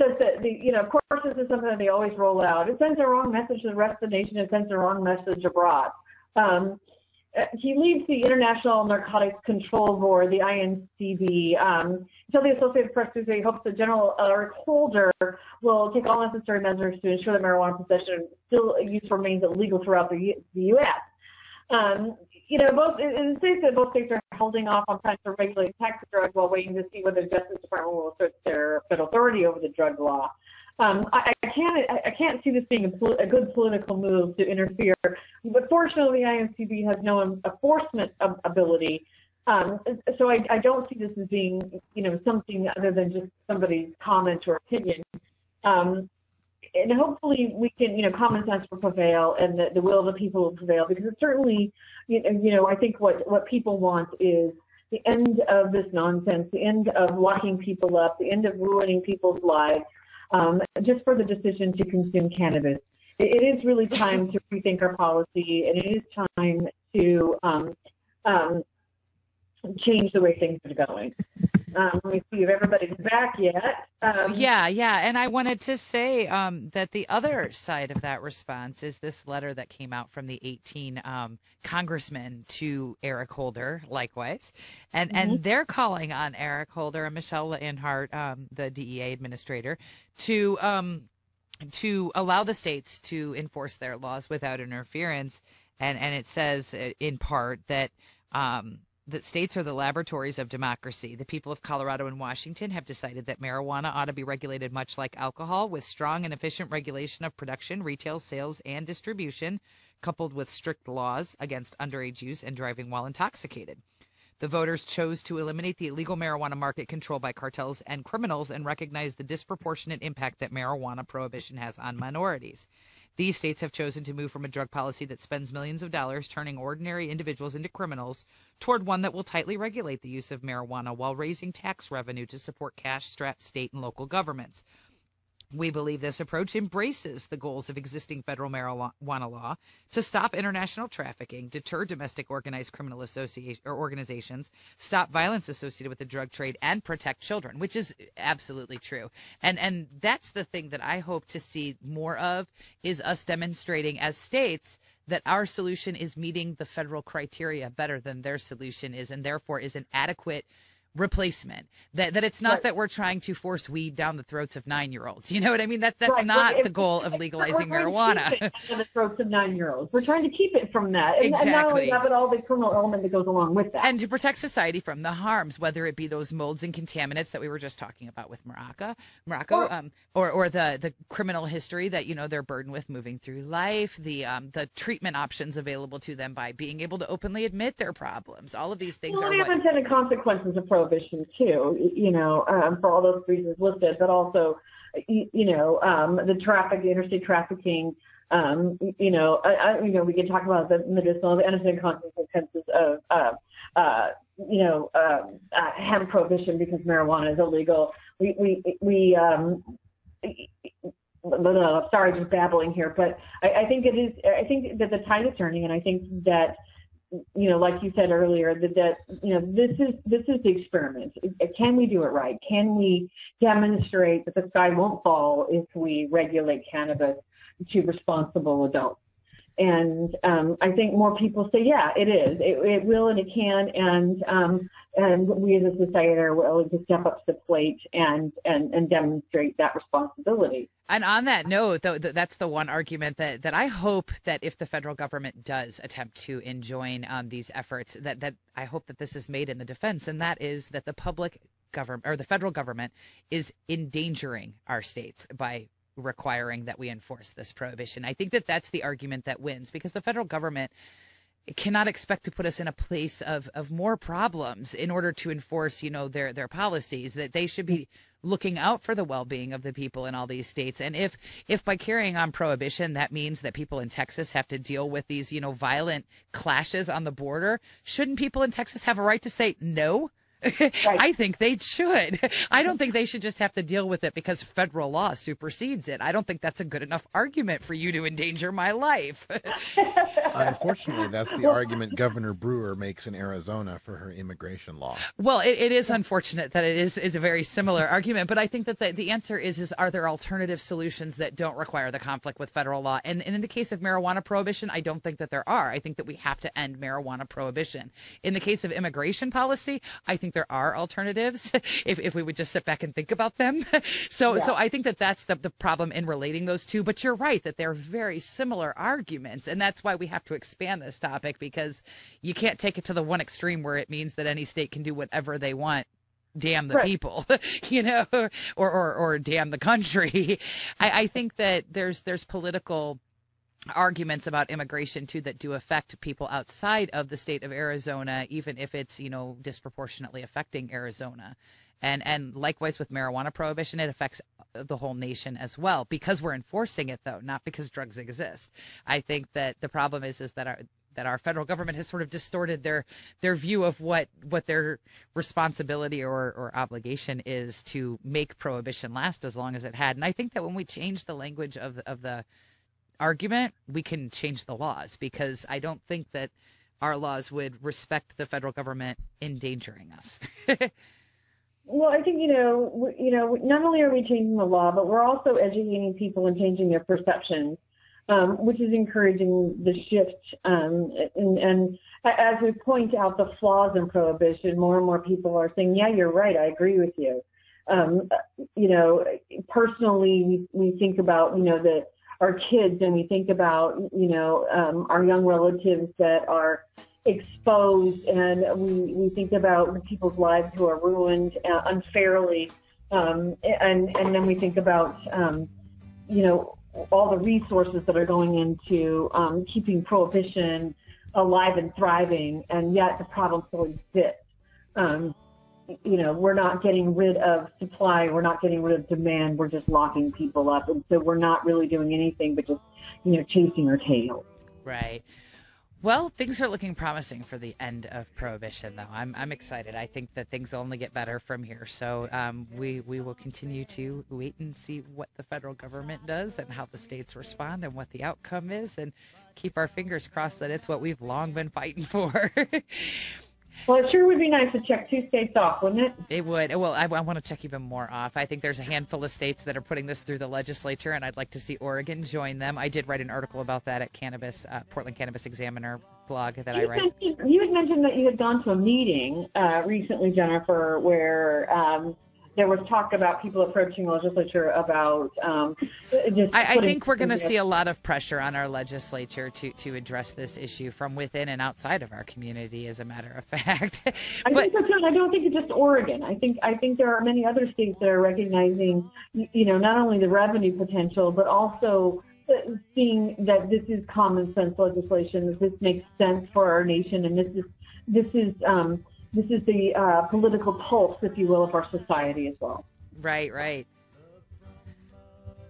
says that, of course, this is something that they always roll out. It sends the wrong message to the rest of the nation. It sends the wrong message abroad. he leads the International Narcotics Control Board, the INCB. Until the Associated Press Tuesday hopes that General Eric Holder will take all necessary measures to ensure that marijuana possession and still use remains illegal throughout the U.S. Both it states that both states are holding off on trying to regulate tax drugs while waiting to see whether the Justice Department will assert their federal authority over the drug law. I can't see this being a good political move to interfere, but fortunately, the INCB has no enforcement ability. So I don't see this as being, something other than just somebody's comment or opinion. And hopefully we can, common sense will prevail and the will of the people will prevail, because it certainly, I think what people want is the end of this nonsense, the end of locking people up, the end of ruining people's lives, just for the decision to consume cannabis. It is really time to rethink our policy, and it is time to change the way things are going. Let me see if everybody's back yet. Yeah. And I wanted to say that the other side of that response is this letter that came out from the 18 congressmen to Eric Holder, likewise. And they're calling on Eric Holder and Michelle Leonhardt, the DEA administrator, to allow the states to enforce their laws without interference. And it says in part that that states are the laboratories of democracy. The people of Colorado and Washington have decided that marijuana ought to be regulated much like alcohol, with strong and efficient regulation of production, retail, sales, and distribution, coupled with strict laws against underage use and driving while intoxicated. The voters chose to eliminate the illegal marijuana market controlled by cartels and criminals and recognize the disproportionate impact that marijuana prohibition has on minorities. These states have chosen to move from a drug policy that spends millions of dollars turning ordinary individuals into criminals toward one that will tightly regulate the use of marijuana while raising tax revenue to support cash-strapped state and local governments. We believe this approach embraces the goals of existing federal marijuana law to stop international trafficking, deter domestic organized criminal organizations, stop violence associated with the drug trade, and protect children, which is absolutely true. And that's the thing that I hope to see more of, is us demonstrating as states that our solution is meeting the federal criteria better than their solution is, and therefore is an adequate replacement. That it's not that we're trying to force weed down the throats of 9-year-olds. You know what I mean? That's not the goal of legalizing marijuana. We're trying to keep it down the throats of 9-year-olds. We're trying to keep it from that. And exactly. And not only that, but all the criminal element that goes along with that. And to protect society from the harms, whether it be those molds and contaminants that we were just talking about with Morocco, or the criminal history that, they're burdened with moving through life, the treatment options available to them by being able to openly admit their problems. All of these things are the unintended consequences of prohibition too, for all those reasons listed, but also, the interstate trafficking, we can talk about the medicinal, the unintended consequences of, hemp prohibition because marijuana is illegal. Sorry, just babbling here, but I think that the tide is turning, and I think that, like you said earlier, that this is the experiment. Can we do it right? Can we demonstrate that the sky won't fall if we regulate cannabis to responsible adults? And I think more people say, yeah, it is. It will and it can, and we as a society are willing to step up to the plate and demonstrate that responsibility. And on that note, though, that's the one argument that I hope that if the federal government does attempt to enjoin these efforts, that I hope that this is made in the defense, and that is that the public government or the federal government is endangering our states by requiring that we enforce this prohibition. I think that that's the argument that wins, because the federal government cannot expect to put us in a place of more problems in order to enforce, their policies, that they should be looking out for the well-being of the people in all these states. And if by carrying on prohibition, that means that people in Texas have to deal with these, violent clashes on the border, shouldn't people in Texas have a right to say no? I think they should. I don't think they should just have to deal with it because federal law supersedes it. I don't think that's a good enough argument for you to endanger my life. Unfortunately, that's the argument Governor Brewer makes in Arizona for her immigration law. Well, it is unfortunate that it's a very similar argument, but I think that the answer is are there alternative solutions that don't require the conflict with federal law? And in the case of marijuana prohibition, I don't think that there are. I think that we have to end marijuana prohibition. In the case of immigration policy, I think there are alternatives if we would just sit back and think about them. So I think that that's the problem in relating those two. But you're right that they're very similar arguments. And that's why we have to expand this topic, because you can't take it to the one extreme where it means that any state can do whatever they want. Damn the people, or damn the country. I think that there's political arguments about immigration too that do affect people outside of the state of Arizona, even if it's, disproportionately affecting Arizona. And likewise with marijuana prohibition, it affects the whole nation as well, because we're enforcing it though, not because drugs exist. I think that the problem is that our federal government has sort of distorted their view of what their responsibility or obligation is to make prohibition last as long as it had. And I think that when we change the language of the argument, we can change the laws, because I don't think that our laws would respect the federal government endangering us. Well, I think, not only are we changing the law, but we're also educating people and changing their perceptions, which is encouraging the shift. And as we point out the flaws in prohibition, more and more people are saying, yeah, you're right, I agree with you. Personally, we think about, our kids, and we think about, our young relatives that are exposed, and we think about people's lives who are ruined unfairly, and then we think about, all the resources that are going into keeping prohibition alive and thriving, and yet the problem still exists. We're not getting rid of supply, we're not getting rid of demand, we're just locking people up. And so we're not really doing anything but just, chasing our tail. Right. Well, things are looking promising for the end of prohibition, though. I'm excited. I think that things only get better from here. So we will continue to wait and see what the federal government does and how the states respond and what the outcome is, and keep our fingers crossed that it's what we've long been fighting for. Well, it sure would be nice to check 2 states off, wouldn't it? It would. Well, I want to check even more off. I think there's a handful of states that are putting this through the legislature, and I'd like to see Oregon join them. I did write an article about that at Portland Cannabis Examiner blog that I write. You had mentioned that you had gone to a meeting recently, Jennifer, where there was talk about people approaching the legislature about I think we're going to see a lot of pressure on our legislature to address this issue from within and outside of our community, as a matter of fact. I think that's right. I don't think it's just Oregon. I think there are many other states that are recognizing, not only the revenue potential, but also seeing that this is common sense legislation, that this makes sense for our nation, and this is the political pulse, if you will, of our society as well. Right.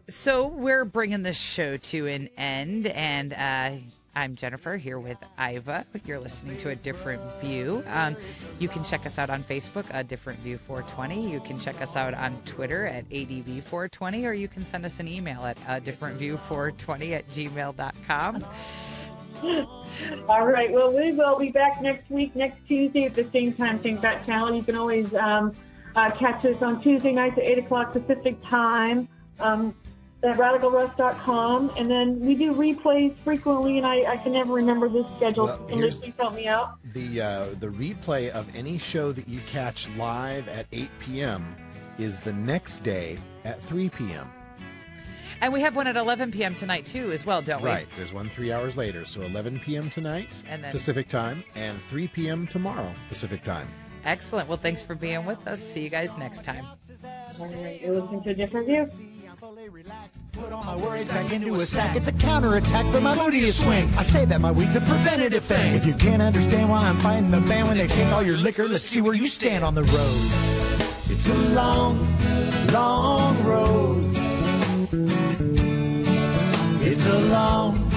So we're bringing this show to an end, and I'm Jennifer here with Iva. You're listening to A Different View. You can check us out on Facebook, A Different View 420. You can check us out on Twitter at ADV420, or you can send us an email at differentview420@gmail.com. All right. Well, we will be back next Tuesday at the same time, same bat channel. You can always catch us on Tuesday nights at 8 o'clock Pacific time at RadicalRush.com. And then we do replays frequently, and I can never remember this schedule. Well, please help me out. The replay of any show that you catch live at 8 p.m. is the next day at 3 p.m. And we have one at 11 p.m. tonight, too, as well, don't we? Right. There's one 3 hours later. So 11 p.m. tonight, and then Pacific time, and 3 p.m. tomorrow, Pacific time. Excellent. Well, thanks for being with us. See you guys next time. All right. You're listening to A Different View. Put all my worries back into a sack. It's a counterattack for my booty to swing. I say that my weed's a preventative thing. If you can't understand why I'm fighting the band when they take all your liquor, let's see where you stand on the road. It's a long, long road. It's a long,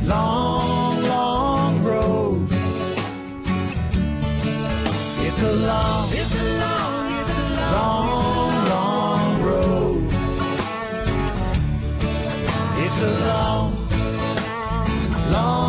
long, long road. It's It's a long, long, long road. It's a long, long